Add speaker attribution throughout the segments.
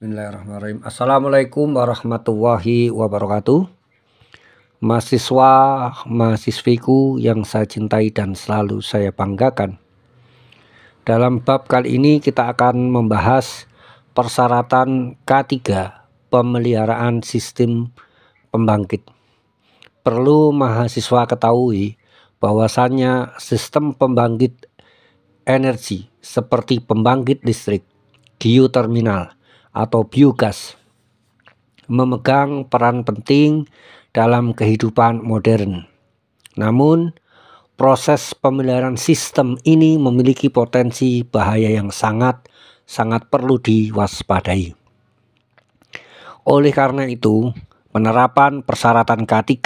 Speaker 1: Bismillahirrahmanirrahim. Assalamualaikum warahmatullahi wabarakatuh. Mahasiswa, mahasiswiku yang saya cintai dan selalu saya banggakan. Dalam bab kali ini kita akan membahas persyaratan K3 pemeliharaan sistem pembangkit. Perlu mahasiswa ketahui bahwasannya sistem pembangkit energi seperti pembangkit listrik, geoterminal atau biogas memegang peran penting dalam kehidupan modern. Namun, proses pemeliharaan sistem ini memiliki potensi bahaya yang sangat perlu diwaspadai. Oleh karena itu, penerapan persyaratan K3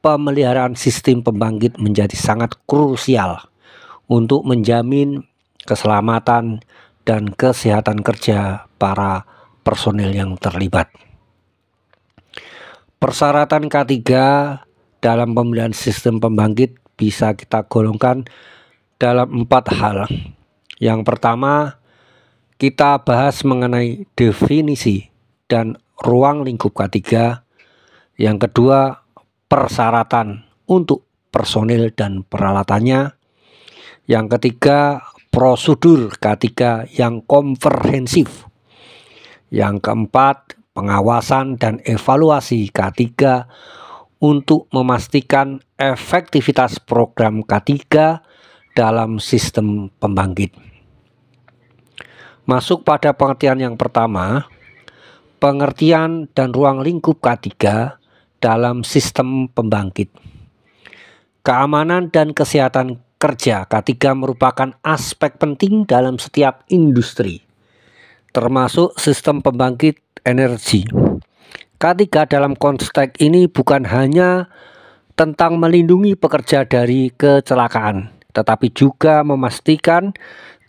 Speaker 1: pemeliharaan sistem pembangkit menjadi sangat krusial untuk menjamin keselamatan dan kesehatan kerja para personel yang terlibat. Persyaratan K3 dalam pemeliharaan sistem pembangkit bisa kita golongkan dalam 4 hal. Yang pertama, kita bahas mengenai definisi dan ruang lingkup K3. Yang kedua, persyaratan untuk personil dan peralatannya. Yang ketiga, prosedur K3 yang komprehensif. Yang keempat, pengawasan dan evaluasi K3 untuk memastikan efektivitas program K3 dalam sistem pembangkit. Masuk pada pengertian yang pertama, pengertian dan ruang lingkup K3 dalam sistem pembangkit. Keamanan dan kesehatan kerja K3 merupakan aspek penting dalam setiap industri, termasuk sistem pembangkit energi. K3 dalam konteks ini bukan hanya tentang melindungi pekerja dari kecelakaan, tetapi juga memastikan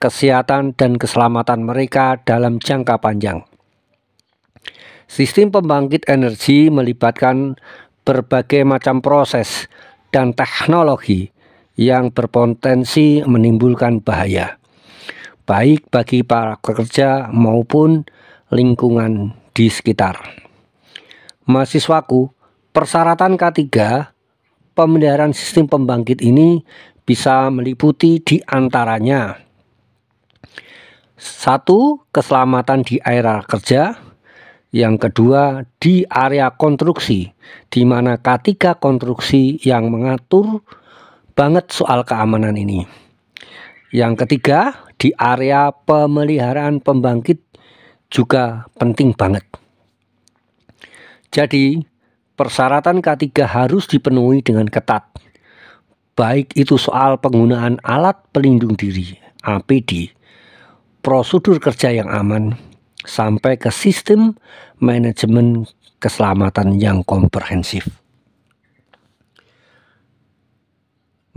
Speaker 1: kesehatan dan keselamatan mereka dalam jangka panjang. Sistem pembangkit energi melibatkan berbagai macam proses dan teknologi yang berpotensi menimbulkan bahaya, baik bagi para pekerja maupun lingkungan di sekitar. Mahasiswaku, persyaratan K3 pemeliharaan sistem pembangkit ini bisa meliputi di antaranya: 1. Keselamatan di area kerja. Yang kedua, di area konstruksi, di mana K3 konstruksi yang mengatur banget soal keamanan ini. Yang ketiga, di area pemeliharaan pembangkit juga penting banget. Jadi, persyaratan K3 harus dipenuhi dengan ketat, baik itu soal penggunaan alat pelindung diri APD, prosedur kerja yang aman, sampai ke sistem manajemen keselamatan yang komprehensif.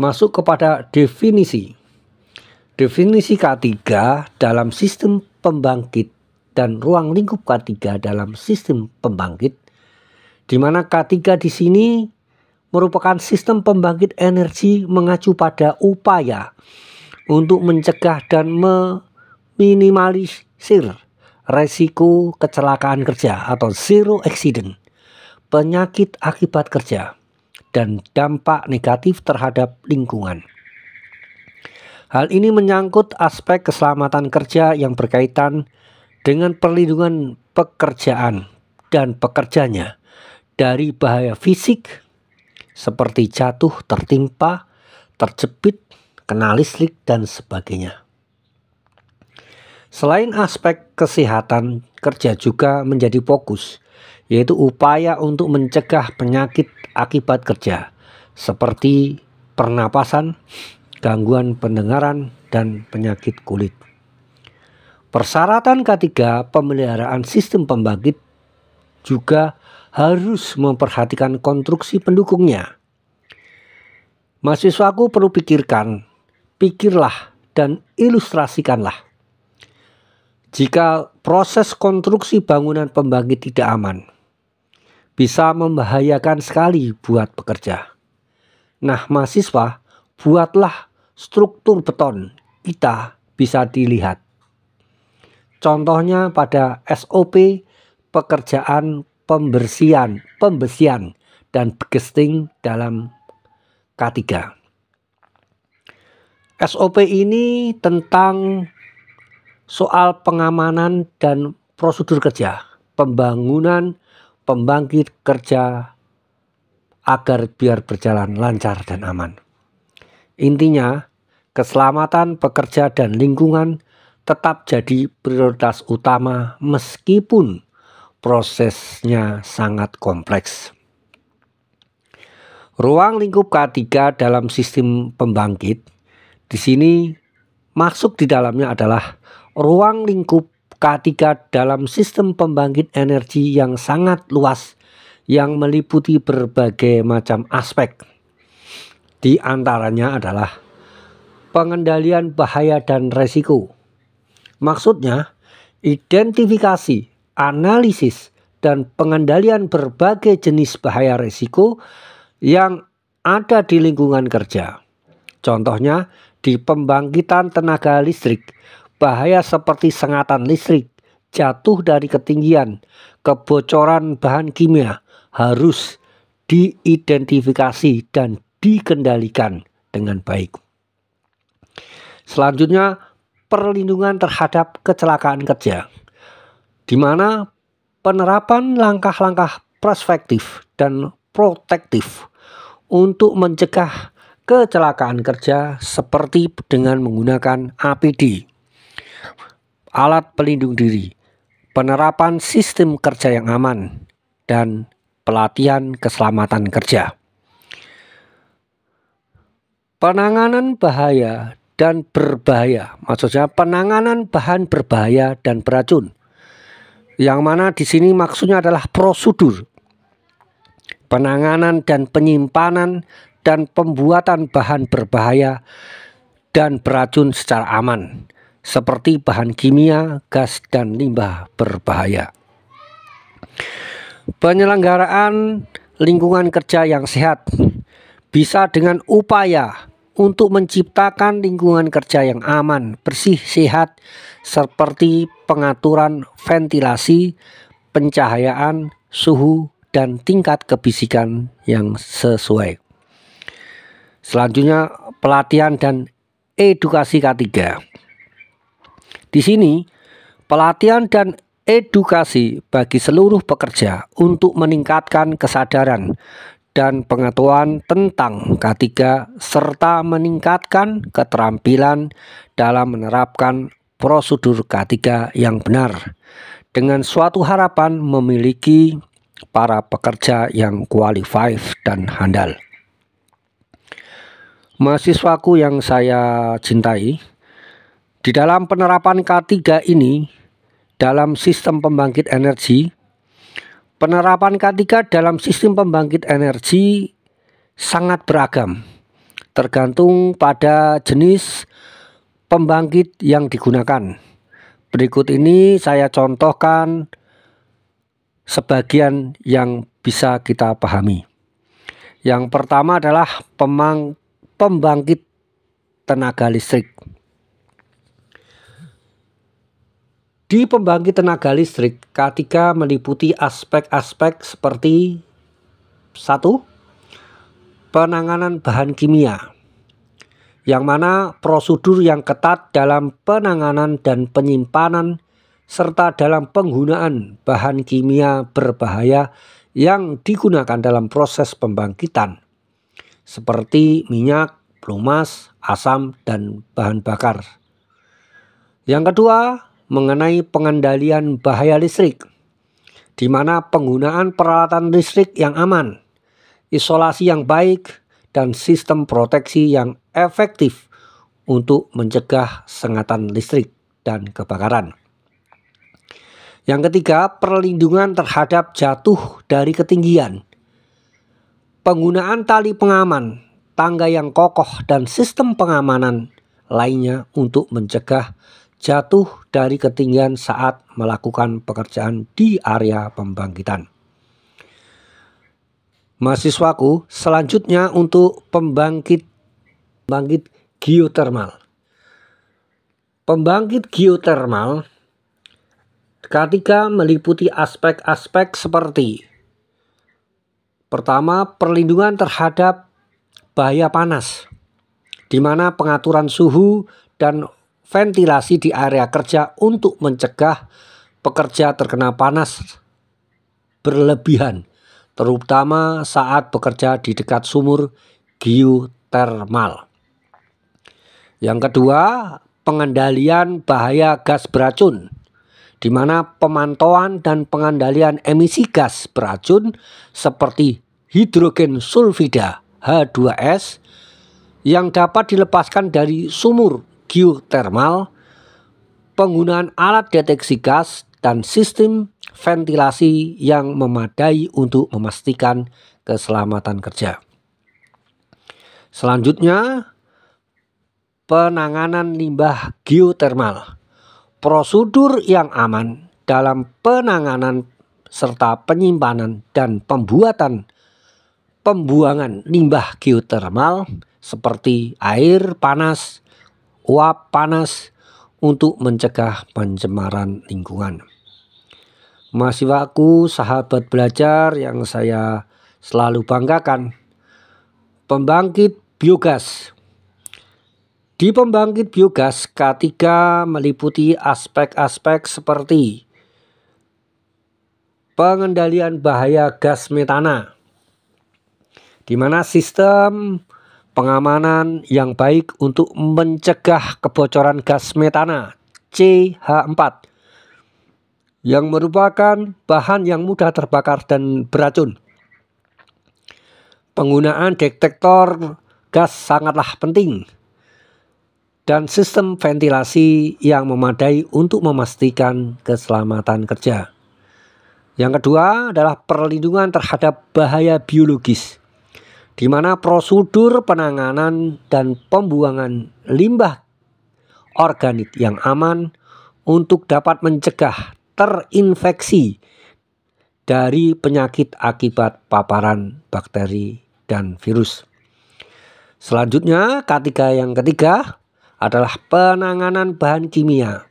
Speaker 1: Masuk kepada definisi. Definisi K3 dalam sistem pembangkit dan ruang lingkup K3 dalam sistem pembangkit, di mana K3 di sini merupakan sistem pembangkit energi mengacu pada upaya untuk mencegah dan meminimalisir resiko kecelakaan kerja atau zero accident, penyakit akibat kerja, dan dampak negatif terhadap lingkungan. Hal ini menyangkut aspek keselamatan kerja yang berkaitan dengan perlindungan pekerjaan dan pekerjanya dari bahaya fisik seperti jatuh, tertimpa, terjepit, kena listrik, dan sebagainya. Selain aspek kesehatan kerja juga menjadi fokus, yaitu upaya untuk mencegah penyakit akibat kerja seperti pernapasan, gangguan pendengaran, dan penyakit kulit. Persyaratan K3 pemeliharaan sistem pembangkit juga harus memperhatikan konstruksi pendukungnya. Mahasiswaku perlu pikirlah dan ilustrasikanlah. Jika proses konstruksi bangunan pembangkit tidak aman, bisa membahayakan sekali buat pekerja. Nah, mahasiswa, buatlah struktur beton kita bisa dilihat. Contohnya pada SOP pekerjaan pembersihan dan bagging dalam K3. SOP ini tentang soal pengamanan dan prosedur kerja, pembangunan pembangkit kerja agar biar berjalan lancar dan aman. Intinya, keselamatan pekerja dan lingkungan tetap jadi prioritas utama meskipun prosesnya sangat kompleks. Ruang lingkup K3 dalam sistem pembangkit, di sini masuk di dalamnya adalah ruang lingkup K3 dalam sistem pembangkit energi yang sangat luas yang meliputi berbagai macam aspek. Di antaranya adalah pengendalian bahaya dan resiko. Maksudnya, identifikasi, analisis, dan pengendalian berbagai jenis bahaya risiko yang ada di lingkungan kerja. Contohnya, di pembangkitan tenaga listrik, bahaya seperti sengatan listrik, jatuh dari ketinggian, kebocoran bahan kimia harus diidentifikasi dan dikendalikan dengan baik. Selanjutnya, perlindungan terhadap kecelakaan kerja, di mana penerapan langkah-langkah prospektif dan protektif untuk mencegah kecelakaan kerja seperti dengan menggunakan APD, alat pelindung diri, penerapan sistem kerja yang aman, dan pelatihan keselamatan kerja. Penanganan bahaya dan berbahaya, maksudnya penanganan bahan berbahaya dan beracun, yang mana di sini maksudnya adalah prosedur penanganan dan penyimpanan dan pembuatan bahan berbahaya dan beracun secara aman, seperti bahan kimia, gas, dan limbah berbahaya. Penyelenggaraan lingkungan kerja yang sehat bisa dengan upaya untuk menciptakan lingkungan kerja yang aman, bersih, sehat, seperti pengaturan ventilasi, pencahayaan, suhu, dan tingkat kebisikan yang sesuai. Selanjutnya, pelatihan dan edukasi K3. Di sini, pelatihan dan edukasi bagi seluruh pekerja untuk meningkatkan kesadaran dan pengetahuan tentang K3 serta meningkatkan keterampilan dalam menerapkan prosedur K3 yang benar, dengan suatu harapan memiliki para pekerja yang qualified dan handal. Mahasiswaku yang saya cintai, di dalam penerapan K3 ini dalam sistem pembangkit energi, penerapan K3 dalam sistem pembangkit energi sangat beragam, tergantung pada jenis pembangkit yang digunakan. Berikut ini saya contohkan sebagian yang bisa kita pahami. Yang pertama adalah pembangkit tenaga listrik. Di pembangkit tenaga listrik, K3 meliputi aspek-aspek seperti 1. Penanganan bahan kimia, yang mana prosedur yang ketat dalam penanganan dan penyimpanan serta dalam penggunaan bahan kimia berbahaya yang digunakan dalam proses pembangkitan, seperti minyak, pelumas, asam, dan bahan bakar. Yang kedua, mengenai pengendalian bahaya listrik, di mana penggunaan peralatan listrik yang aman, isolasi yang baik, dan sistem proteksi yang efektif untuk mencegah sengatan listrik dan kebakaran. Yang ketiga, perlindungan terhadap jatuh dari ketinggian, penggunaan tali pengaman, tangga yang kokoh, dan sistem pengamanan lainnya untuk mencegah jatuh dari ketinggian saat melakukan pekerjaan di area pembangkitan. Mahasiswaku, selanjutnya untuk pembangkit geotermal. Pembangkit geotermal K3 meliputi aspek-aspek seperti: pertama, perlindungan terhadap bahaya panas, di mana pengaturan suhu dan ventilasi di area kerja untuk mencegah pekerja terkena panas berlebihan, terutama saat bekerja di dekat sumur geotermal. Yang kedua, pengendalian bahaya gas beracun, di mana pemantauan dan pengendalian emisi gas beracun seperti hidrogen sulfida H2S yang dapat dilepaskan dari sumur geotermal, penggunaan alat deteksi gas dan sistem ventilasi yang memadai untuk memastikan keselamatan kerja. Selanjutnya, penanganan limbah geotermal. Prosedur yang aman dalam penanganan serta penyimpanan dan pembuangan limbah geotermal seperti air panas, uap panas untuk mencegah pencemaran lingkungan. Mahasiswaku, sahabat belajar yang saya selalu banggakan, pembangkit biogas. Di pembangkit biogas, K3 meliputi aspek-aspek seperti pengendalian bahaya gas metana, di mana sistem pengamanan yang baik untuk mencegah kebocoran gas metana CH4 yang merupakan bahan yang mudah terbakar dan beracun. Penggunaan detektor gas sangatlah penting, dan sistem ventilasi yang memadai untuk memastikan keselamatan kerja. Yang kedua adalah perlindungan terhadap bahaya biologis, di mana prosedur penanganan dan pembuangan limbah organik yang aman untuk dapat mencegah terinfeksi dari penyakit akibat paparan bakteri dan virus. Selanjutnya, K3 yang ketiga adalah penanganan bahan kimia,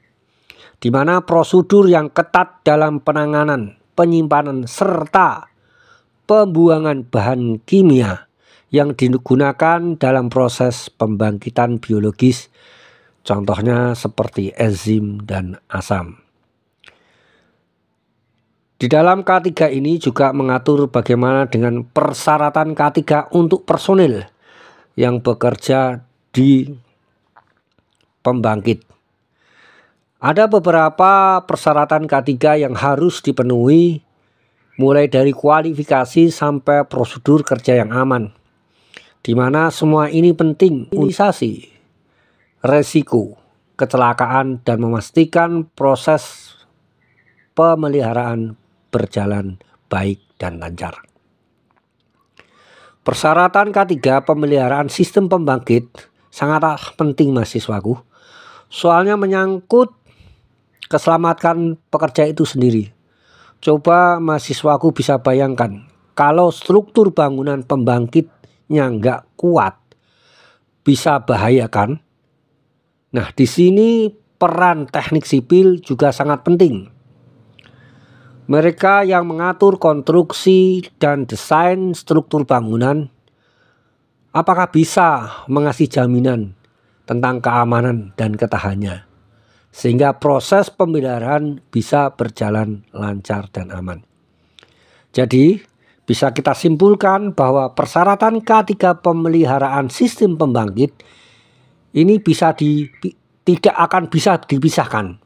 Speaker 1: di mana prosedur yang ketat dalam penanganan, penyimpanan, serta pembuangan bahan kimia yang digunakan dalam proses pembangkitan biologis, contohnya seperti enzim dan asam. Di dalam K3 ini juga mengatur bagaimana dengan persyaratan K3 untuk personil yang bekerja di pembangkit. Ada beberapa persyaratan K3 yang harus dipenuhi, mulai dari kualifikasi sampai prosedur kerja yang aman, di mana semua ini penting minimalisasi resiko kecelakaan dan memastikan proses pemeliharaan berjalan baik dan lancar. Persyaratan K3 pemeliharaan sistem pembangkit sangatlah penting, mahasiswaku. Soalnya menyangkut keselamatan pekerja itu sendiri. Coba mahasiswaku bisa bayangkan, kalau struktur bangunan pembangkitnya nggak kuat, bisa bahaya kan? Nah, di sini peran teknik sipil juga sangat penting. Mereka yang mengatur konstruksi dan desain struktur bangunan, apakah bisa mengasih jaminan tentang keamanan dan ketahanannya, sehingga proses pemeliharaan bisa berjalan lancar dan aman. Jadi bisa kita simpulkan bahwa persyaratan K3 pemeliharaan sistem pembangkit ini tidak akan bisa dipisahkan,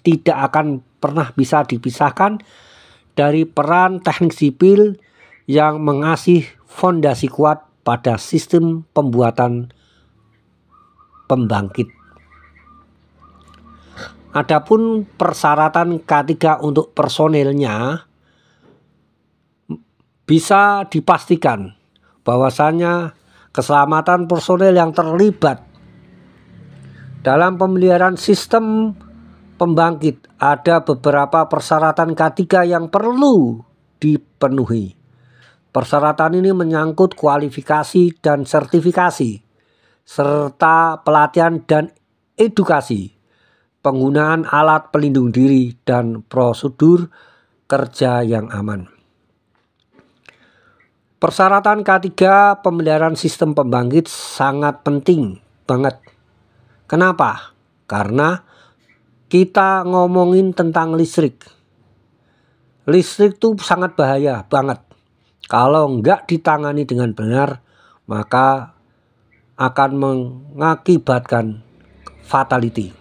Speaker 1: tidak akan pernah bisa dipisahkan dari peran teknik sipil yang mengasih fondasi kuat pada sistem pembuatan pembangkit. Adapun persyaratan K3 untuk personilnya, bisa dipastikan bahwasannya keselamatan personil yang terlibat dalam pemeliharaan sistem pembangkit ada beberapa persyaratan K3 yang perlu dipenuhi. Persyaratan ini menyangkut kualifikasi dan sertifikasi, serta pelatihan dan edukasi penggunaan alat pelindung diri, dan prosedur kerja yang aman. Persyaratan K3 pemeliharaan sistem pembangkit sangat penting banget. Kenapa? Karena kita ngomongin tentang listrik. Listrik itu sangat bahaya banget. Kalau nggak ditangani dengan benar, maka akan mengakibatkan fatality.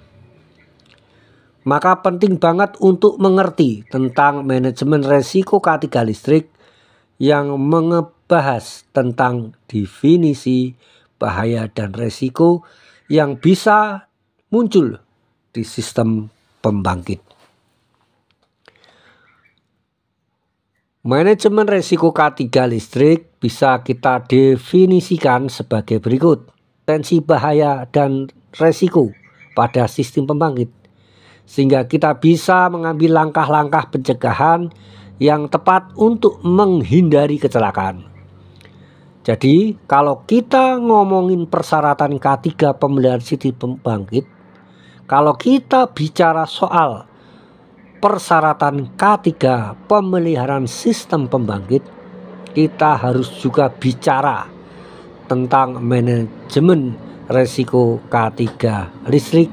Speaker 1: Maka penting banget untuk mengerti tentang manajemen resiko K3 listrik yang membahas tentang definisi bahaya dan resiko yang bisa muncul di sistem pembangkit. Manajemen resiko K3 listrik bisa kita definisikan sebagai berikut. Potensi bahaya dan resiko pada sistem pembangkit, sehingga kita bisa mengambil langkah-langkah pencegahan yang tepat untuk menghindari kecelakaan. Jadi kalau kita ngomongin persyaratan K3 pemeliharaan sistem pembangkit, kalau kita bicara soal persyaratan K3 pemeliharaan sistem pembangkit, kita harus juga bicara tentang manajemen resiko K3 listrik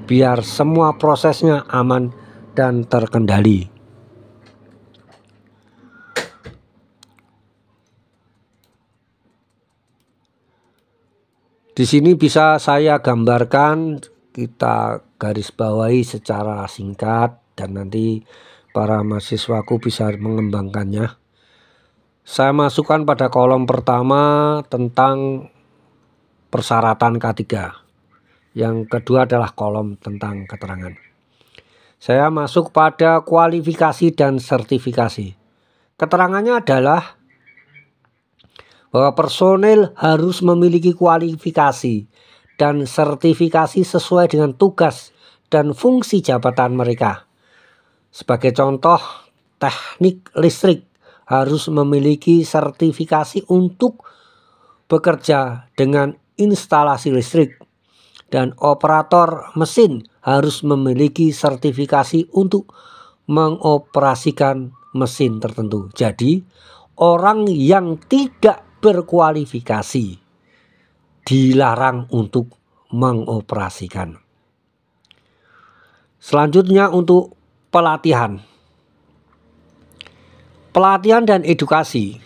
Speaker 1: biar semua prosesnya aman dan terkendali. Di sini bisa saya gambarkan, kita garis bawahi secara singkat dan nanti para mahasiswaku bisa mengembangkannya. Saya masukkan pada kolom pertama tentang persyaratan K3. Yang kedua adalah kolom tentang keterangan. Saya masuk pada kualifikasi dan sertifikasi. Keterangannya adalah bahwa personel harus memiliki kualifikasi dan sertifikasi sesuai dengan tugas dan fungsi jabatan mereka. Sebagai contoh, teknik listrik harus memiliki sertifikasi untuk bekerja dengan instalasi listrik, dan operator mesin harus memiliki sertifikasi untuk mengoperasikan mesin tertentu. Jadi, orang yang tidak berkualifikasi dilarang untuk mengoperasikan. Selanjutnya untuk pelatihan. Pelatihan dan edukasi,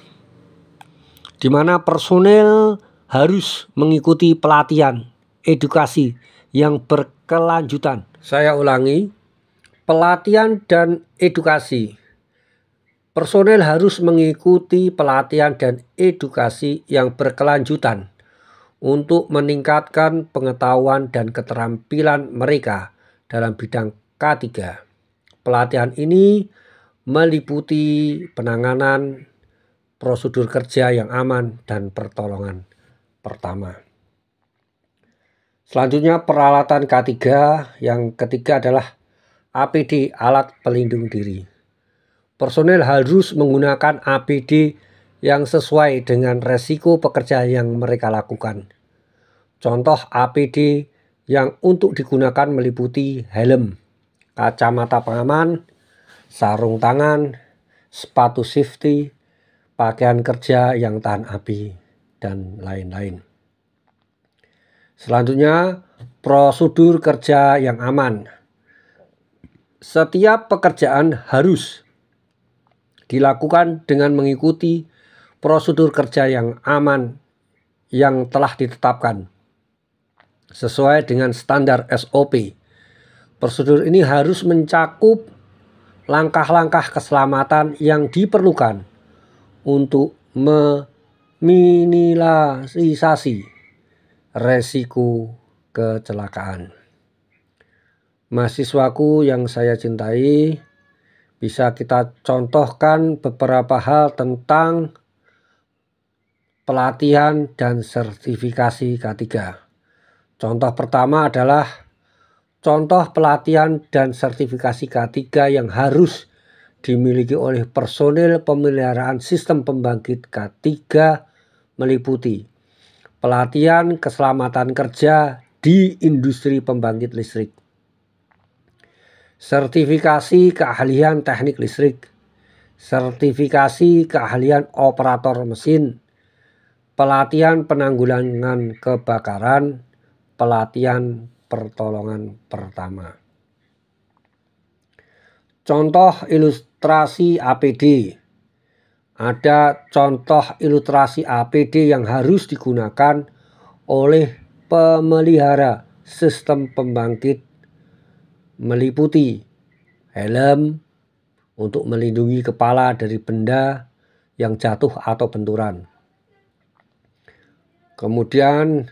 Speaker 1: di mana personel harus mengikuti pelatihan edukasi yang berkelanjutan. Saya ulangi, pelatihan dan edukasi. Personel harus mengikuti pelatihan dan edukasi yang berkelanjutan untuk meningkatkan pengetahuan dan keterampilan mereka dalam bidang K3. Pelatihan ini meliputi penanganan, prosedur kerja yang aman, dan pertolongan pertama. Selanjutnya peralatan K3, yang ketiga adalah APD, alat pelindung diri. Personel harus menggunakan APD yang sesuai dengan resiko pekerjaan yang mereka lakukan. Contoh APD yang untuk digunakan meliputi helm, kacamata pengaman, sarung tangan, sepatu safety, pakaian kerja yang tahan api, dan lain-lain. Selanjutnya, prosedur kerja yang aman. Setiap pekerjaan harus dilakukan dengan mengikuti prosedur kerja yang aman yang telah ditetapkan sesuai dengan standar SOP. Prosedur ini harus mencakup langkah-langkah keselamatan yang diperlukan untuk meminimalisasi resiko kecelakaan. Mahasiswaku yang saya cintai, bisa kita contohkan beberapa hal tentang pelatihan dan sertifikasi K3. Contoh pertama adalah contoh pelatihan dan sertifikasi K3 yang harus dimiliki oleh personel pemeliharaan sistem pembangkit K3 meliputi pelatihan keselamatan kerja di industri pembangkit listrik, sertifikasi keahlian teknik listrik, sertifikasi keahlian operator mesin, pelatihan penanggulangan kebakaran, pelatihan pertolongan pertama. Contoh ilustrasi APD. Ada contoh ilustrasi APD yang harus digunakan oleh pemelihara sistem pembangkit, meliputi helm untuk melindungi kepala dari benda yang jatuh atau benturan. Kemudian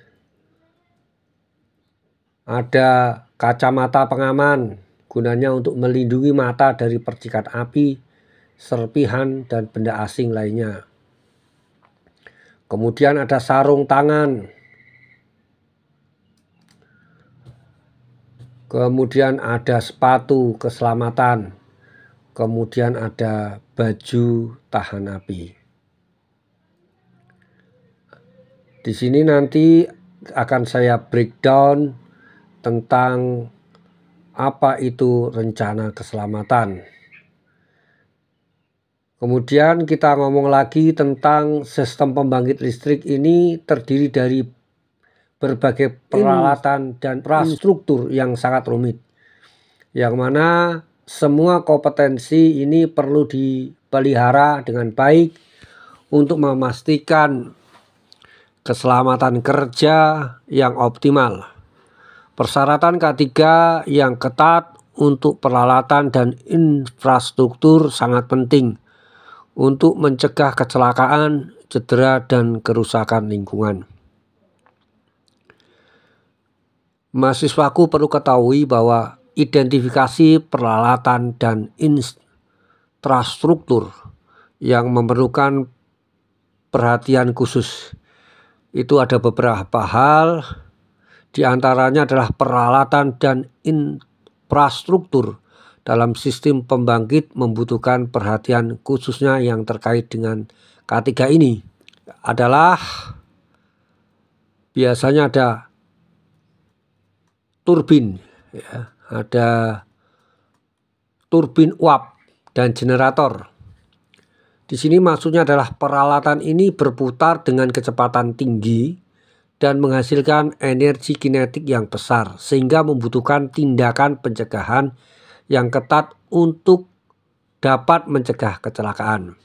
Speaker 1: ada kacamata pengaman, gunanya untuk melindungi mata dari percikan api, serpihan, dan benda asing lainnya. Kemudian ada sarung tangan. Kemudian ada sepatu keselamatan. Kemudian ada baju tahan api. Di sini nanti akan saya breakdown tentang apa itu rencana keselamatan. Kemudian kita ngomong lagi tentang sistem pembangkit listrik ini terdiri dari berbagai peralatan dan infrastruktur yang sangat rumit, yang mana semua kompetensi ini perlu dipelihara dengan baik untuk memastikan keselamatan kerja yang optimal. Persyaratan K3 yang ketat untuk peralatan dan infrastruktur sangat penting untuk mencegah kecelakaan, cedera, dan kerusakan lingkungan. Mahasiswaku perlu ketahui bahwa identifikasi peralatan dan infrastruktur yang memerlukan perhatian khusus itu ada beberapa hal, diantaranya adalah peralatan dan infrastruktur dalam sistem pembangkit membutuhkan perhatian khususnya yang terkait dengan K3 ini adalah biasanya ada turbin, ya, ada turbin uap dan generator. Di sini maksudnya adalah peralatan ini berputar dengan kecepatan tinggi dan menghasilkan energi kinetik yang besar sehingga membutuhkan tindakan pencegahan yang ketat untuk dapat mencegah kecelakaan.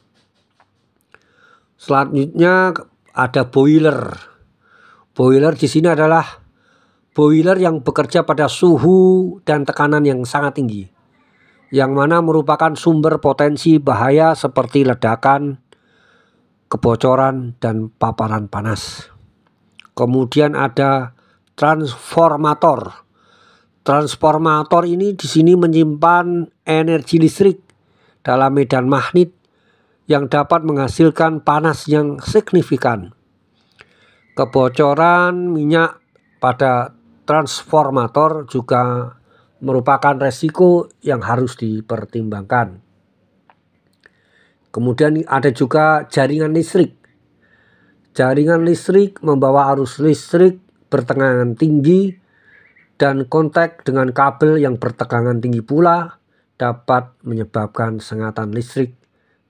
Speaker 1: Selanjutnya ada boiler. Boiler di sini adalah boiler yang bekerja pada suhu dan tekanan yang sangat tinggi, yang mana merupakan sumber potensi bahaya seperti ledakan, kebocoran, dan paparan panas. Kemudian ada transformator. Transformator ini di sini menyimpan energi listrik dalam medan magnet yang dapat menghasilkan panas yang signifikan. Kebocoran minyak pada transformator juga merupakan resiko yang harus dipertimbangkan. Kemudian ada juga jaringan listrik. Jaringan listrik membawa arus listrik bertegangan tinggi dan kontak dengan kabel yang bertegangan tinggi pula dapat menyebabkan sengatan listrik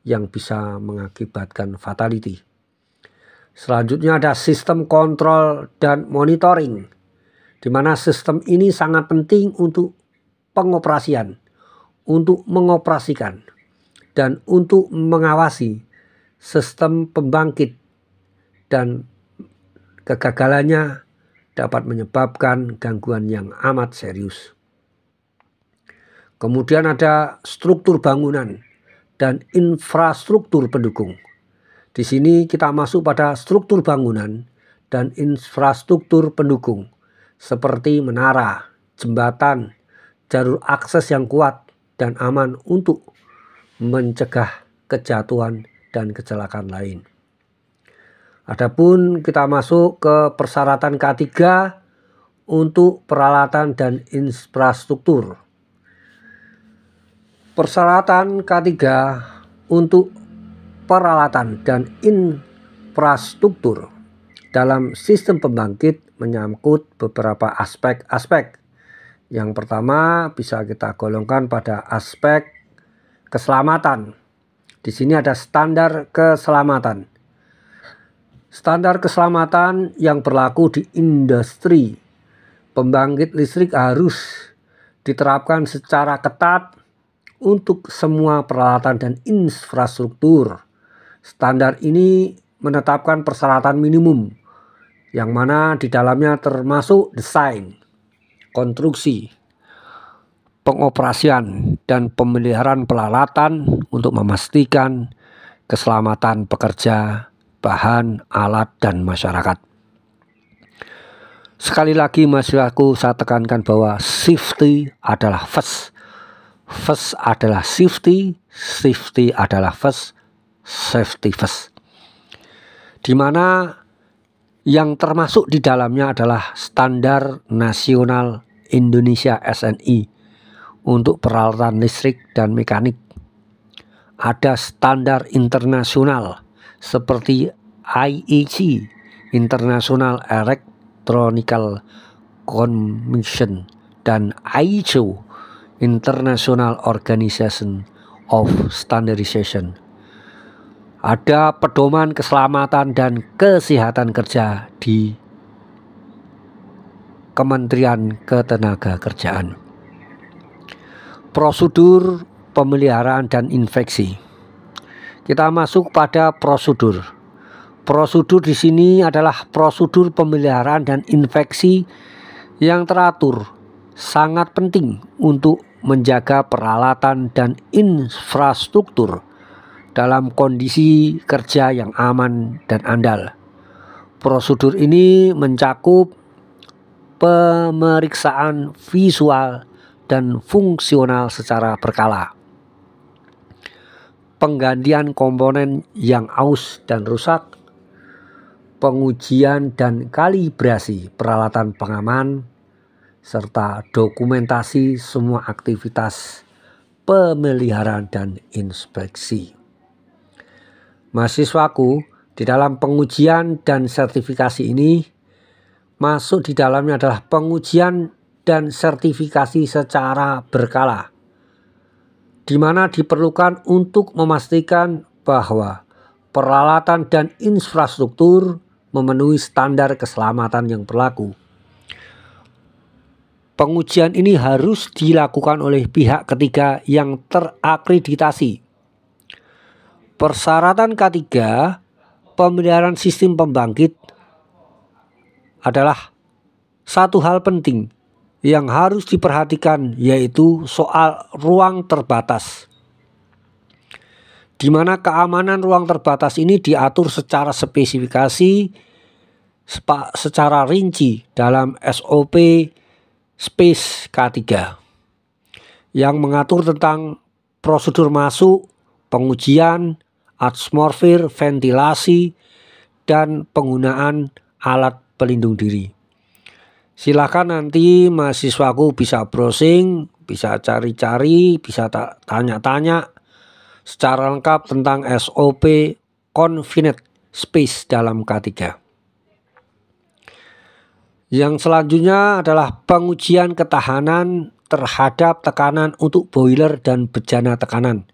Speaker 1: yang bisa mengakibatkan fatality. Selanjutnya ada sistem kontrol dan monitoring, di mana sistem ini sangat penting untuk pengoperasian, untuk mengoperasikan, dan untuk mengawasi sistem pembangkit, dan kegagalannya dapat menyebabkan gangguan yang amat serius. Kemudian ada struktur bangunan dan infrastruktur pendukung. Di sini kita masuk pada struktur bangunan dan infrastruktur pendukung seperti menara, jembatan, jalur akses yang kuat dan aman untuk mencegah kejatuhan dan kecelakaan lain. Adapun kita masuk ke persyaratan K3 untuk peralatan dan infrastruktur. Persyaratan K3 untuk peralatan dan infrastruktur dalam sistem pembangkit menyangkut beberapa aspek-aspek, Yang pertama bisa kita golongkan pada aspek keselamatan. Di sini ada standar keselamatan. Standar keselamatan yang berlaku di industri pembangkit listrik harus diterapkan secara ketat untuk semua peralatan dan infrastruktur. Standar ini menetapkan persyaratan minimum yang mana di dalamnya termasuk desain, konstruksi, pengoperasian, dan pemeliharaan peralatan untuk memastikan keselamatan pekerja, bahan, alat, dan masyarakat. Sekali lagi mahasiswaku, saya tekankan bahwa safety adalah first. First adalah safety, safety adalah first, safety first. Di mana yang termasuk di dalamnya adalah standar nasional Indonesia SNI untuk peralatan listrik dan mekanik. Ada standar internasional seperti IEC, International Electronical Commission, dan ISO, International Organization of Standardization. Ada pedoman keselamatan dan kesehatan kerja di Kementerian Ketenagakerjaan. Prosedur pemeliharaan dan infeksi. Kita masuk pada prosedur. Prosedur di sini adalah prosedur pemeliharaan dan infeksi yang teratur, sangat penting untuk menjaga peralatan dan infrastruktur dalam kondisi kerja yang aman dan andal. Prosedur ini mencakup pemeriksaan visual dan fungsional secara berkala, penggantian komponen yang aus dan rusak, pengujian dan kalibrasi peralatan pengaman, serta dokumentasi semua aktivitas pemeliharaan dan inspeksi. Mahasiswaku, di dalam pengujian dan sertifikasi ini masuk di dalamnya adalah pengujian dan sertifikasi secara berkala, di mana diperlukan untuk memastikan bahwa peralatan dan infrastruktur memenuhi standar keselamatan yang berlaku. Pengujian ini harus dilakukan oleh pihak ketiga yang terakreditasi. Persyaratan K3 pemeliharaan sistem pembangkit adalah satu hal penting yang harus diperhatikan, yaitu soal ruang terbatas, di mana keamanan ruang terbatas ini diatur secara spesifikasi secara rinci dalam SOP Space K3 yang mengatur tentang prosedur masuk, pengujian, atmosfer, ventilasi, dan penggunaan alat pelindung diri. Silakan nanti mahasiswaku bisa browsing, bisa cari-cari, bisa tanya-tanya secara lengkap tentang SOP Confined Space dalam K3. Yang selanjutnya adalah pengujian ketahanan terhadap tekanan untuk boiler dan bejana tekanan.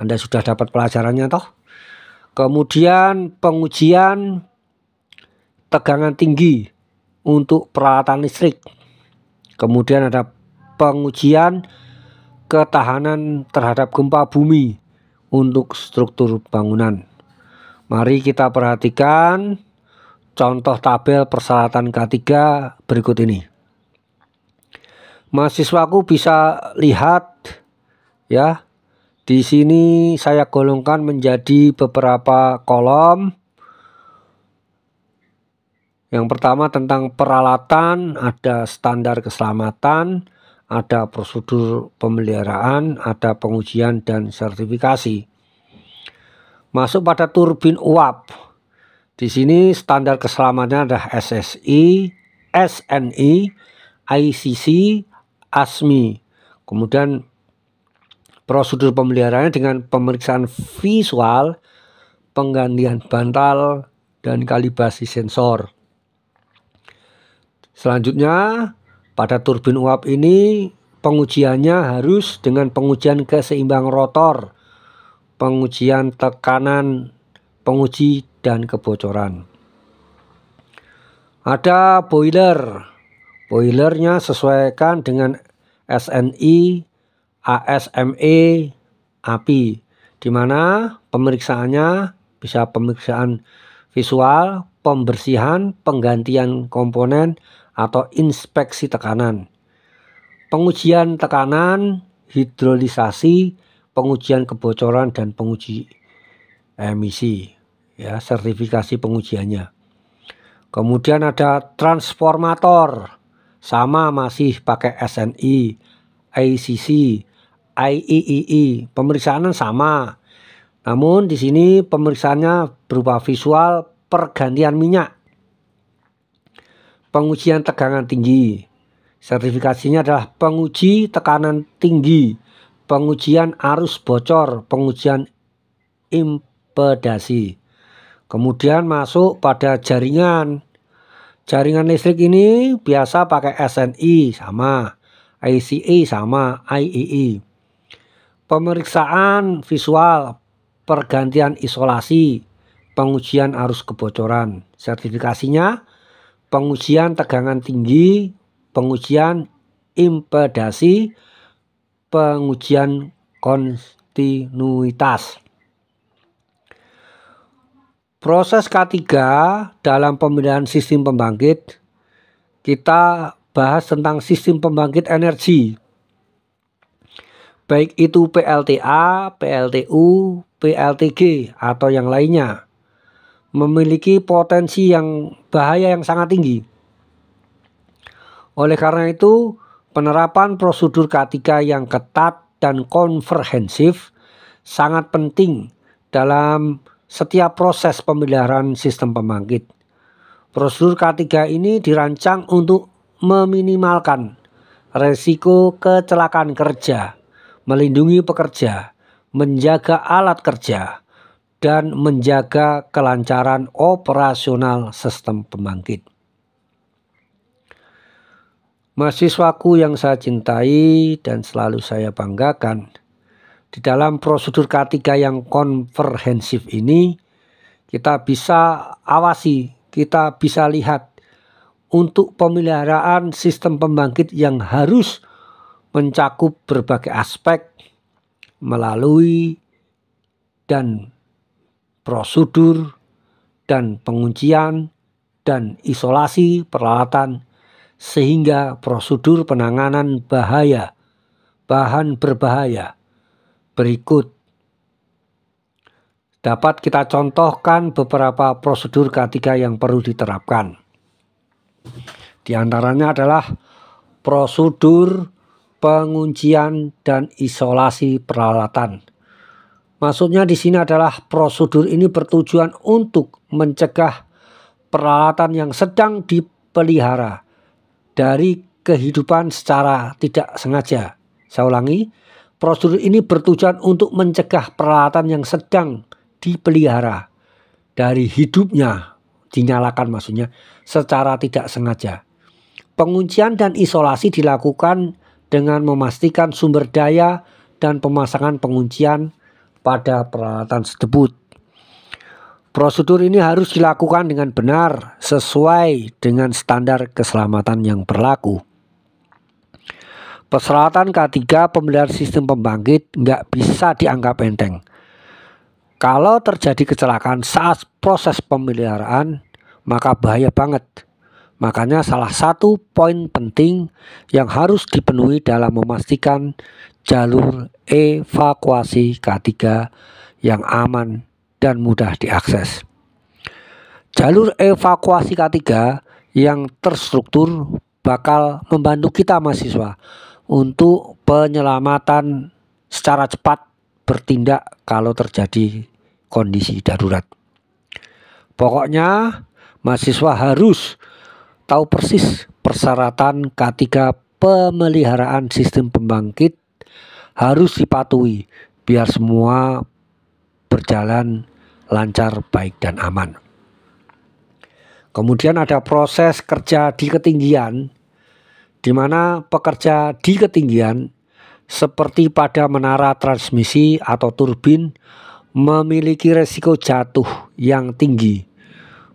Speaker 1: Anda sudah dapat pelajarannya toh? Kemudian pengujian tegangan tinggi untuk peralatan listrik. Kemudian ada pengujian ketahanan terhadap gempa bumi untuk struktur bangunan. Mari kita perhatikan contoh tabel persyaratan K3 berikut ini. Mahasiswaku bisa lihat ya. Di sini saya golongkan menjadi beberapa kolom. Yang pertama tentang peralatan, ada standar keselamatan, ada prosedur pemeliharaan, ada pengujian dan sertifikasi. Masuk pada turbin uap. Di sini standar keselamatannya adalah SSI, SNI, ICC, ASMI. Kemudian prosedur pemeliharaannya dengan pemeriksaan visual, penggantian bantal, dan kalibrasi sensor. Selanjutnya Pada turbin uap ini pengujiannya harus dengan pengujian keseimbangan rotor, pengujian tekanan, penguji dan kebocoran. Ada boiler. Boilernya sesuaikan dengan SNI, ASME, API, di mana pemeriksaannya bisa pemeriksaan visual, pembersihan, penggantian komponen, atau inspeksi tekanan. Pengujian tekanan, hidrolisasi, pengujian kebocoran, dan penguji emisi, ya, sertifikasi pengujiannya. Kemudian ada transformator, sama masih pakai SNI, ICC, IEEE, pemeriksaan sama. Namun di sini pemeriksaannya berupa visual, pergantian minyak, pengujian tegangan tinggi. Sertifikasinya adalah penguji tekanan tinggi, pengujian arus bocor, pengujian impedasi. Kemudian masuk pada jaringan. Jaringan listrik ini biasa pakai SNI sama, ICE sama, IEE. Pemeriksaan visual, pergantian isolasi, pengujian arus kebocoran. Sertifikasinya pengujian tegangan tinggi, pengujian impedasi, pengujian kontinuitas. Proses K3 dalam pemilihan sistem pembangkit, kita bahas tentang sistem pembangkit energi, baik itu PLTA, PLTU, PLTG, atau yang lainnya, memiliki potensi yang bahaya yang sangat tinggi. Oleh karena itu, penerapan prosedur K3 yang ketat dan komprehensif sangat penting dalam setiap proses pemeliharaan sistem pembangkit. Prosedur K3 ini dirancang untuk meminimalkan resiko kecelakaan kerja, melindungi pekerja, menjaga alat kerja, dan menjaga kelancaran operasional sistem pembangkit. Mahasiswaku yang saya cintai dan selalu saya banggakan, di dalam prosedur K3 yang komprehensif ini kita bisa awasi, kita bisa lihat untuk pemeliharaan sistem pembangkit yang harus mencakup berbagai aspek melalui dan prosedur dan pengujian dan isolasi peralatan, sehingga prosedur penanganan bahaya, bahan berbahaya berikut dapat kita contohkan beberapa prosedur K3 yang perlu diterapkan. Di antaranya adalah prosedur penguncian dan isolasi peralatan. Maksudnya di sini adalah prosedur ini bertujuan untuk mencegah peralatan yang sedang dipelihara dari kehidupan secara tidak sengaja. Saya ulangi, prosedur ini bertujuan untuk mencegah peralatan yang sedang dipelihara dari hidupnya, dinyalakan maksudnya, secara tidak sengaja. Penguncian dan isolasi dilakukan dengan memastikan sumber daya dan pemasangan penguncian pada peralatan tersebut. Prosedur ini harus dilakukan dengan benar sesuai dengan standar keselamatan yang berlaku. Persyaratan K3 pemeliharaan sistem pembangkit nggak bisa dianggap enteng. Kalau terjadi kecelakaan saat proses pemeliharaan, maka bahaya banget. Makanya salah satu poin penting yang harus dipenuhi dalam memastikan jalur evakuasi K3 yang aman dan mudah diakses. Jalur evakuasi K3 yang terstruktur bakal membantu kita mahasiswa untuk penyelamatan secara cepat bertindak kalau terjadi kondisi darurat. Pokoknya mahasiswa harus tahu persis persyaratan K3 pemeliharaan sistem pembangkit harus dipatuhi biar semua berjalan lancar, baik dan aman. Kemudian ada proses kerja di ketinggian. di mana pekerja di ketinggian seperti pada menara transmisi atau turbin memiliki resiko jatuh yang tinggi.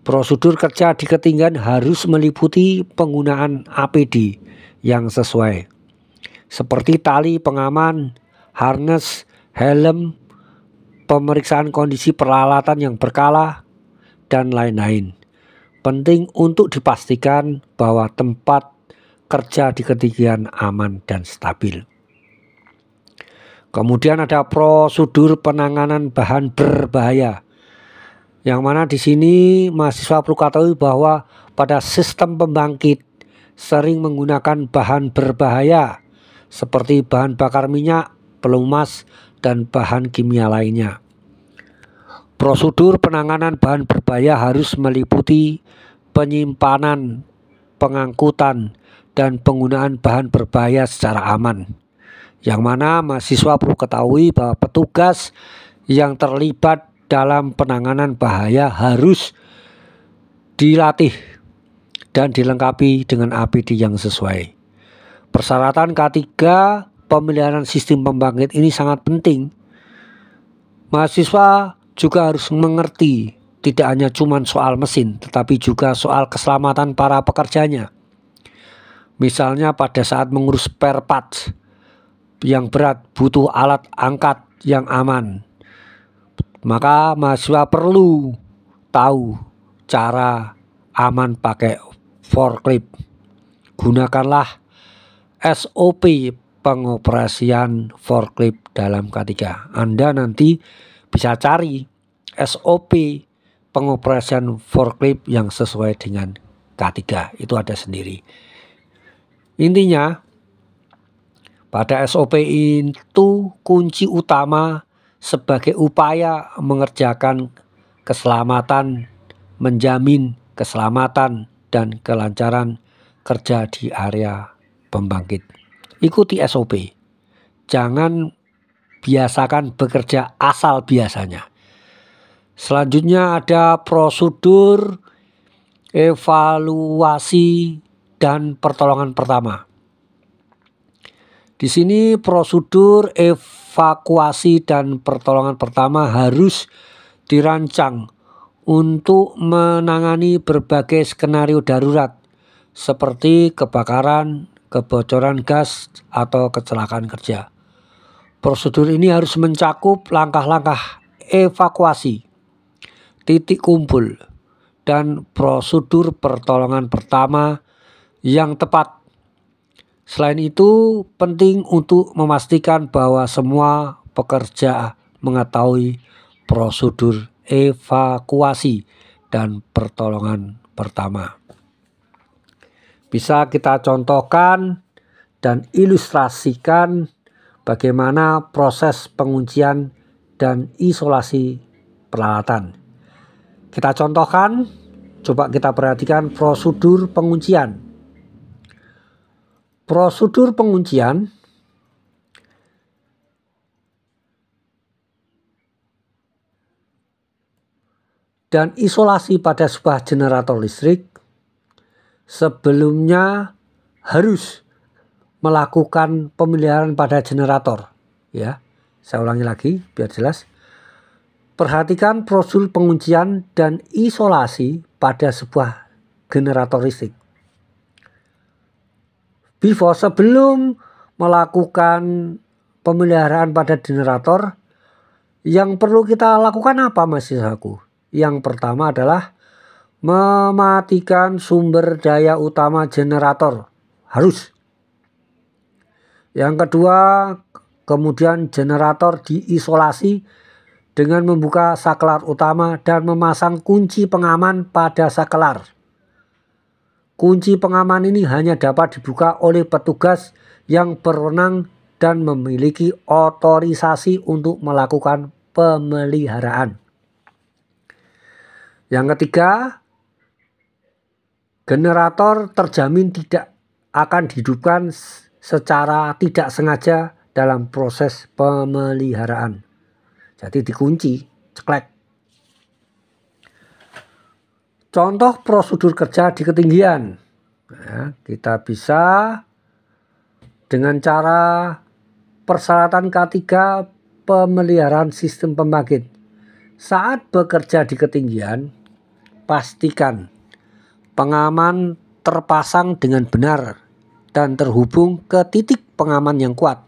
Speaker 1: Prosedur kerja di ketinggian harus meliputi penggunaan APD yang sesuai, seperti tali pengaman, harness, helm, pemeriksaan kondisi peralatan yang berkala, dan lain-lain. Penting untuk dipastikan bahwa tempat kerja di ketinggian aman dan stabil. Kemudian ada prosedur penanganan bahan berbahaya, yang mana di sini mahasiswa perlu ketahui bahwa pada sistem pembangkit sering menggunakan bahan berbahaya seperti bahan bakar minyak, pelumas, dan bahan kimia lainnya. Prosedur penanganan bahan berbahaya harus meliputi penyimpanan, pengangkutan, dan penggunaan bahan berbahaya secara aman. Yang mana mahasiswa perlu ketahui bahwa petugas yang terlibat dalam penanganan bahaya harus dilatih dan dilengkapi dengan APD yang sesuai. Persyaratan K3 pemeliharaan sistem pembangkit ini sangat penting. Mahasiswa juga harus mengerti tidak hanya cuma soal mesin, tetapi juga soal keselamatan para pekerjanya. Misalnya pada saat mengurus spare parts yang berat butuh alat angkat yang aman, maka mahasiswa perlu tahu cara aman pakai forklift. Gunakanlah SOP pengoperasian forklift dalam K3. Anda nanti bisa cari SOP pengoperasian forklift yang sesuai dengan K3, itu ada sendiri. Intinya pada SOP itu kunci utama sebagai upaya mengerjakan keselamatan, menjamin keselamatan dan kelancaran kerja di area pembangkit. Ikuti SOP. Jangan biasakan bekerja asal biasanya. Selanjutnya ada prosedur evaluasi dan pertolongan pertama. Di sini prosedur evakuasi dan pertolongan pertama harus dirancang untuk menangani berbagai skenario darurat seperti kebakaran, kebocoran gas, atau kecelakaan kerja. Prosedur ini harus mencakup langkah-langkah evakuasi, titik kumpul, dan prosedur pertolongan pertama yang tepat. Selain itu, penting untuk memastikan bahwa semua pekerja mengetahui prosedur evakuasi dan pertolongan pertama. Bisa kita contohkan dan ilustrasikan bagaimana proses penguncian dan isolasi peralatan. Kita contohkan, coba kita perhatikan prosedur penguncian. Prosedur penguncian dan isolasi pada sebuah generator listrik sebelumnya harus melakukan pemeliharaan pada generator. Ya, saya ulangi lagi biar jelas. Perhatikan prosedur penguncian dan isolasi pada sebuah generator listrik. Sebelum melakukan pemeliharaan pada generator, yang perlu kita lakukan apa mahasiswaku? Yang pertama adalah mematikan sumber daya utama generator. Harus. Yang kedua, kemudian generator diisolasi dengan membuka saklar utama dan memasang kunci pengaman pada saklar. Kunci pengaman ini hanya dapat dibuka oleh petugas yang berwenang dan memiliki otorisasi untuk melakukan pemeliharaan. Yang ketiga, generator terjamin tidak akan dihidupkan secara tidak sengaja dalam proses pemeliharaan. Jadi dikunci, ceklek. Contoh prosedur kerja di ketinggian. Nah, kita bisa dengan cara persyaratan K3 pemeliharaan sistem pembangkit. Saat bekerja di ketinggian, pastikan pengaman terpasang dengan benar dan terhubung ke titik pengaman yang kuat.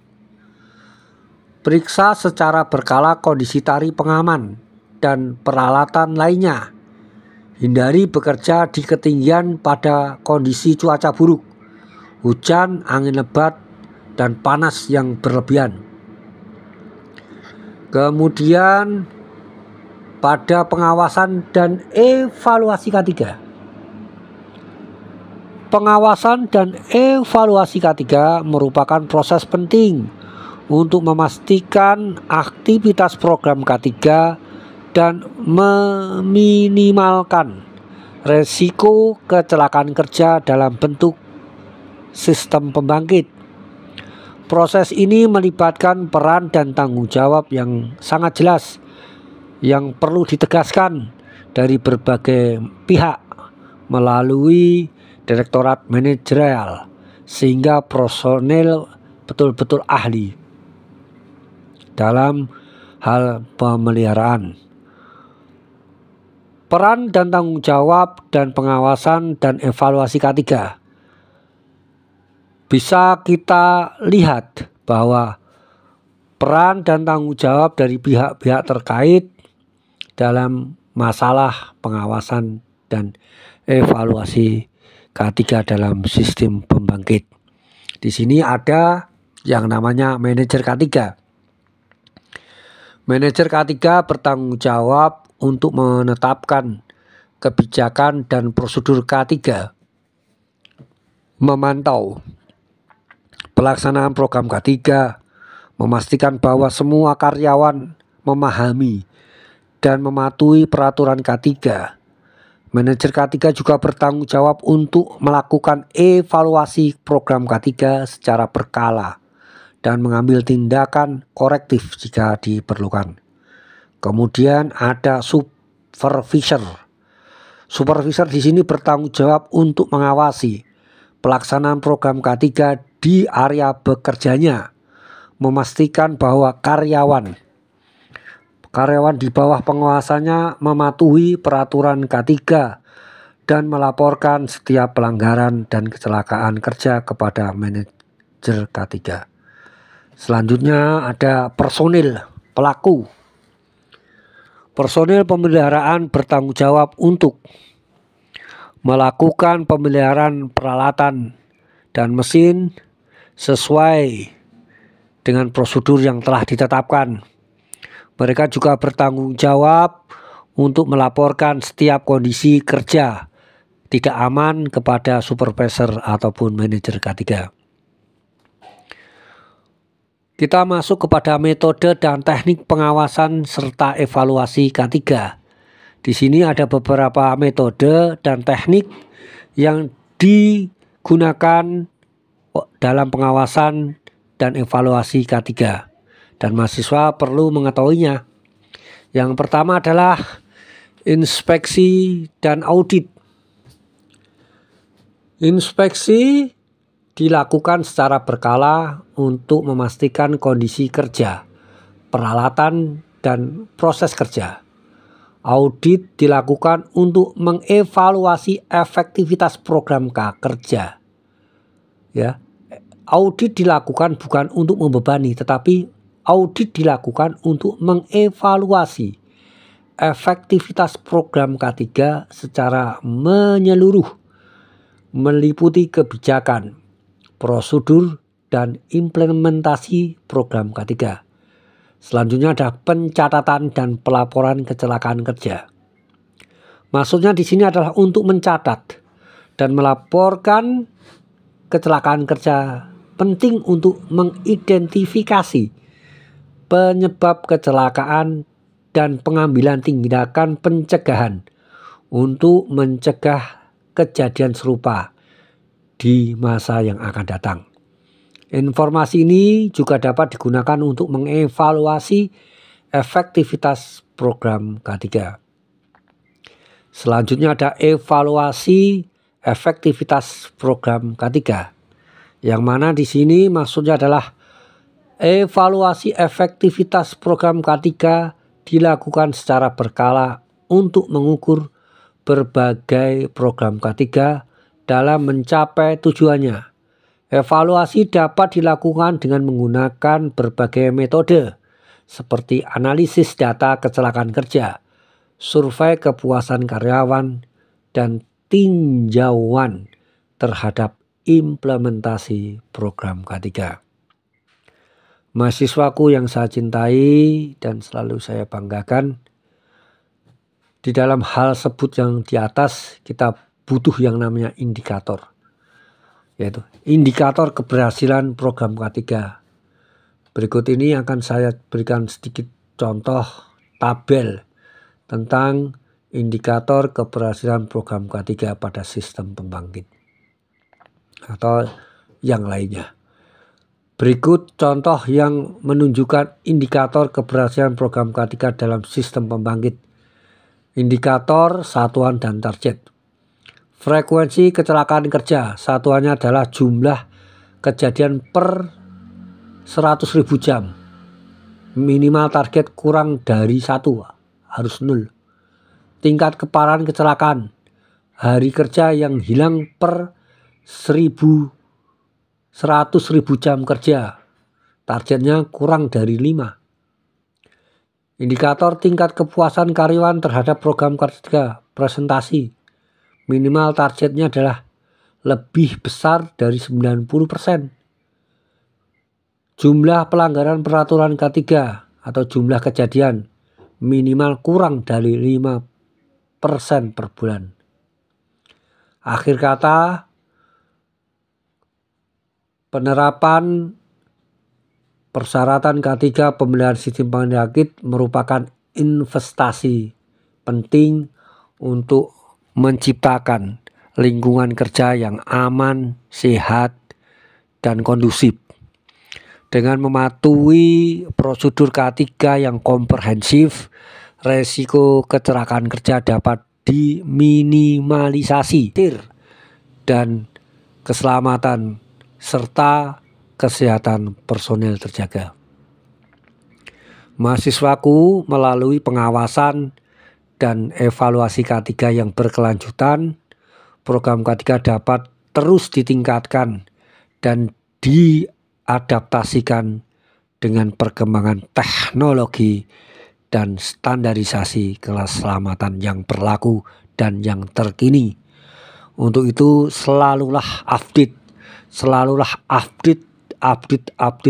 Speaker 1: Periksa secara berkala kondisi tari pengaman dan peralatan lainnya. Hindari bekerja di ketinggian pada kondisi cuaca buruk, hujan, angin lebat, dan panas yang berlebihan. Kemudian pada pengawasan dan evaluasi K3. Pengawasan dan evaluasi K3 merupakan proses penting untuk memastikan aktivitas program K3 dan meminimalkan resiko kecelakaan kerja dalam bentuk sistem pembangkit. Proses ini melibatkan peran dan tanggung jawab yang sangat jelas yang perlu ditegaskan dari berbagai pihak melalui direktorat manajerial sehingga personel betul-betul ahli dalam hal pemeliharaan. Peran dan tanggung jawab dan pengawasan dan evaluasi K3. Bisa kita lihat bahwa peran dan tanggung jawab dari pihak-pihak terkait dalam masalah pengawasan dan evaluasi K3 dalam sistem pembangkit. Di sini ada yang namanya manajer K3. Manajer K3 bertanggung jawab untuk menetapkan kebijakan dan prosedur K3, memantau pelaksanaan program K3, memastikan bahwa semua karyawan memahami dan mematuhi peraturan K3. Manajer K3 juga bertanggung jawab untuk melakukan evaluasi program K3 secara berkala dan mengambil tindakan korektif jika diperlukan. Kemudian ada supervisor. Supervisor di sini bertanggung jawab untuk mengawasi pelaksanaan program K3 di area bekerjanya, memastikan bahwa karyawan di bawah pengawasannya mematuhi peraturan K3 dan melaporkan setiap pelanggaran dan kecelakaan kerja kepada manajer K3. Selanjutnya ada personil pelaku. Personil pemeliharaan bertanggung jawab untuk melakukan pemeliharaan peralatan dan mesin sesuai dengan prosedur yang telah ditetapkan. Mereka juga bertanggung jawab untuk melaporkan setiap kondisi kerja tidak aman kepada supervisor ataupun manajer K3. Kita masuk kepada metode dan teknik pengawasan serta evaluasi K3. Di sini ada beberapa metode dan teknik yang digunakan dalam pengawasan dan evaluasi K3. Dan mahasiswa perlu mengetahuinya. Yang pertama adalah inspeksi dan audit. Inspeksi dilakukan secara berkala untuk memastikan kondisi kerja, peralatan, dan proses kerja. Audit dilakukan untuk mengevaluasi efektivitas program kerja. Ya, audit dilakukan bukan untuk membebani, tetapi audit dilakukan untuk mengevaluasi efektivitas program K3 secara menyeluruh, meliputi kebijakan, prosedur, dan implementasi program K3. Selanjutnya ada pencatatan dan pelaporan kecelakaan kerja. Maksudnya di sini adalah untuk mencatat dan melaporkan kecelakaan kerja. Penting untuk mengidentifikasi penyebab kecelakaan dan pengambilan tindakan pencegahan untuk mencegah kejadian serupa di masa yang akan datang. Informasi ini juga dapat digunakan untuk mengevaluasi efektivitas program K3. Selanjutnya ada evaluasi efektivitas program K3. Yang mana di sini maksudnya adalah evaluasi efektivitas program K3 dilakukan secara berkala untuk mengukur berbagai program K3 dalam mencapai tujuannya. Evaluasi dapat dilakukan dengan menggunakan berbagai metode seperti analisis data kecelakaan kerja, survei kepuasan karyawan, dan tinjauan terhadap implementasi program K3. Mahasiswaku yang saya cintai dan selalu saya banggakan, di dalam hal sebut yang di atas kita butuh yang namanya indikator, yaitu indikator keberhasilan program K3. Berikut ini akan saya berikan sedikit contoh tabel tentang indikator keberhasilan program K3 pada sistem pembangkit atau yang lainnya. Berikut contoh yang menunjukkan indikator keberhasilan program K3 dalam sistem pembangkit. Indikator satuan dan target. Frekuensi kecelakaan kerja, satuannya adalah jumlah kejadian per 100.000 jam. Minimal target kurang dari 1, harus 0. Tingkat keparahan kecelakaan, hari kerja yang hilang per 100.000 jam kerja, targetnya kurang dari 5. Indikator tingkat kepuasan karyawan terhadap program K3 presentasi, minimal targetnya adalah lebih besar dari 90%. Jumlah pelanggaran peraturan K3 atau jumlah kejadian minimal kurang dari 5% per bulan. Akhir kata, penerapan persyaratan K3 pemeliharaan sistem pembangkit merupakan investasi penting untuk menciptakan lingkungan kerja yang aman, sehat, dan kondusif. Dengan mematuhi prosedur K3 yang komprehensif, resiko kecelakaan kerja dapat diminimalisasi dan keselamatan serta kesehatan personel terjaga. Mahasiswaku melalui pengawasan dan evaluasi K3 yang berkelanjutan, program K3 dapat terus ditingkatkan dan diadaptasikan dengan perkembangan teknologi dan standarisasi keselamatan yang berlaku dan yang terkini. Untuk itu selalulah update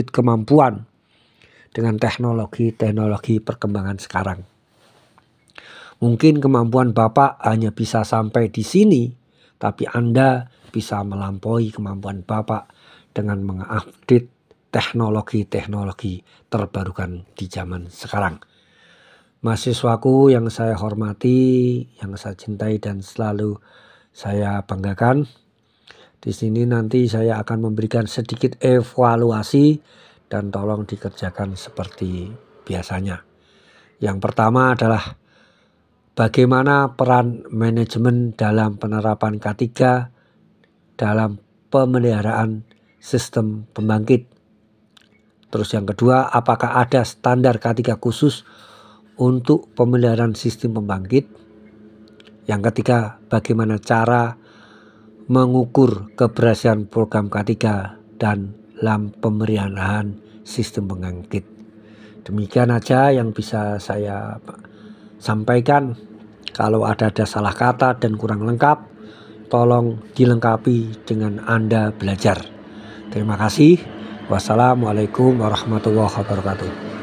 Speaker 1: kemampuan dengan teknologi perkembangan sekarang. Mungkin kemampuan Bapak hanya bisa sampai di sini, tapi Anda bisa melampaui kemampuan Bapak dengan mengupdate teknologi terbarukan di zaman sekarang. Mahasiswaku yang saya hormati, yang saya cintai dan selalu saya banggakan, di sini nanti saya akan memberikan sedikit evaluasi dan tolong dikerjakan seperti biasanya. Yang pertama adalah bagaimana peran manajemen dalam penerapan K3 dalam pemeliharaan sistem pembangkit. Terus yang kedua, apakah ada standar K3 khusus untuk pemeliharaan sistem pembangkit? Yang ketiga, bagaimana cara mengukur keberhasilan program K3 dan dalam pemeliharaan sistem pembangkit. Demikian aja yang bisa saya sampaikan. Kalau ada salah kata dan kurang lengkap, tolong dilengkapi dengan Anda belajar. Terima kasih. Wassalamualaikum warahmatullahi wabarakatuh.